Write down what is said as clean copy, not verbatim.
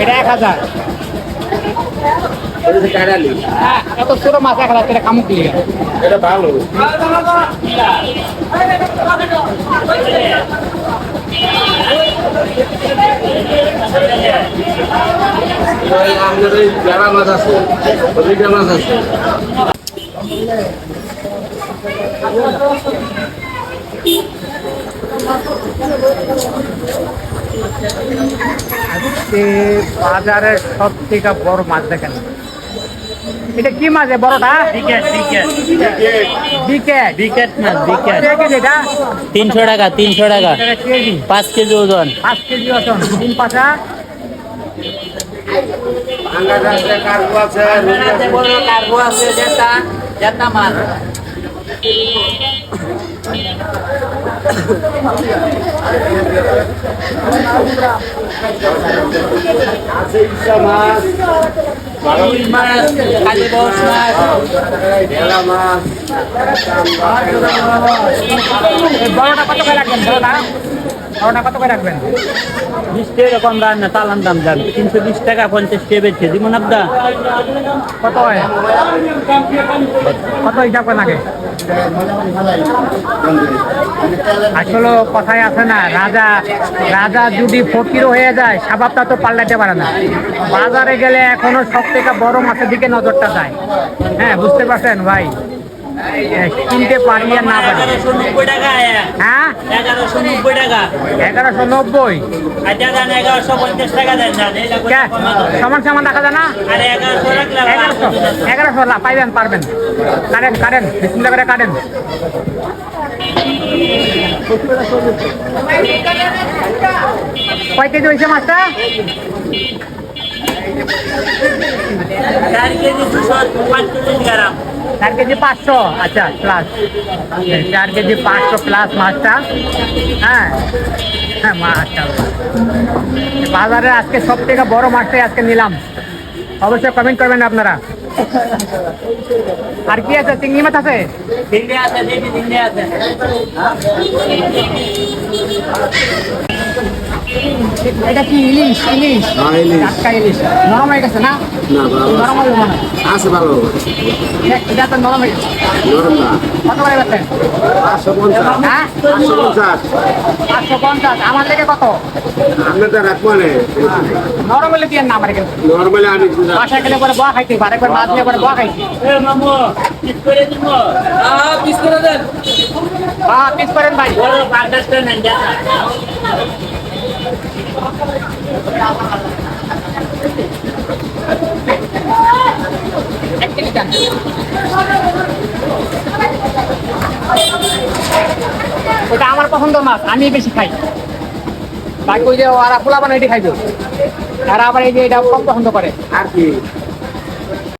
এটা 1000 হ্যাঁ এত ছোট মাছ 1000 টাকা কামুক দিয়ে এটা ভালো আমাদের এই যারা মাছ আছে ওদিকে মাছ আছে আজকে বাজারের সব থেকে বড় মাছ দেখেন এটা কি মাছ বড়টা বিকেট মাছ এটা 300 টাকা 5 কেজি ওজন 5 কেজি ওজন 3 পাঁচা কার্গো আছে যেটা মাছ বড়টা কত করে রাখবেন বড়টা কত করে রাখবেন 20 টাকা এরকম দাম না চালান দাম 320 টাকা 50 টাকা বেচছে দিমন আবদা কত হয় কত হিসাব করে লাগে আসলে কথাই আছে না রাজা যদি ফকির হয়ে যায় স্বভাবটা তো পাল্টাতে পারে না বাজারে গেলে এখনো সব থেকে বড় মাছের দিকে নজরটা যায় হ্যাঁ বুঝতে পারছেন ভাই কিনতে পারি আর না পারি 1190 টাকা হ্যাঁ 1190 টাকা 1190 আচ্ছা জান 1150 টাকা দেন সমান সমান রাখা যায় না আরে 1100 রাখলাম 1100 পাইবেন পারবেন কাটেন বিসমিল্লাহ করে কাটেন কয় কেজি হয়েছে মাছটা 4 কেজি 245 গ্রাম 4 কেজি 500 আচ্ছা প্লাস 4 কেজি 500 প্লাস মাছটা হ্যাঁ হ্যাঁ মাশাআল্লাহ বাজারে আজকে সব থেকে বড় মাছটাই আজকে নিলাম অবশ্যই কমেন্ট করবেন আপনারা আর কি আছে চিংড়ি মাছ আছে চিংড়ি আছে চিংড়ি আছে এটা কি ইলিশ টাটকা ইলিশ নরম হয়ে গেছে না নরম হবে মনে আছে ভালো এটা তো নরম হয়ে গেছে কত করে বেচেন 550 হ্যাঁ 550 আমার লেগে কত আমরা তো রাখবো না নরম হলে দিয়ে না আমার কিন্তু নরমালি আমি বাসায় গেলে পরে বয়া খাইতে পারে একবার মাছ নিয়ে পরে বয়া খাইছি মামু পিস করে দিব পিস করে দেন হ্যাঁ পিস করেন ভাই বড় 50 টাকা নেন জানা ওটা আমার পছন্দ মাছ আমি বেশি খাই বাকি ওই যে ওরা পোলা বানাই খাইতো আর আবার এই যে এটা কম পছন্দ করে আর কি